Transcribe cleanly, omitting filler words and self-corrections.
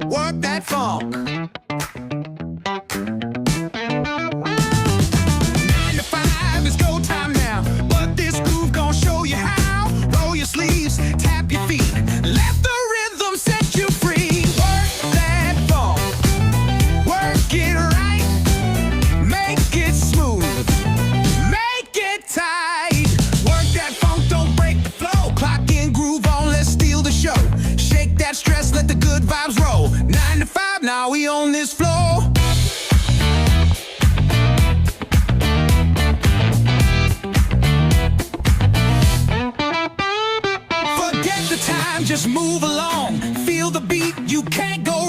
Work that funk. 9 to 5 is go time now, but this groove gon' show you how. Roll your sleeves, tap your feet, let the rhythm set you free. Work that funk, work it right, make it smooth, make it tight. Work that funk, don't break the flow. Clock in, groove on, let's steal the show. Shake that stress, let the good vibes roll. 9 to 5, now we on this floor. Forget the time, just move along. Feel the beat, you can't go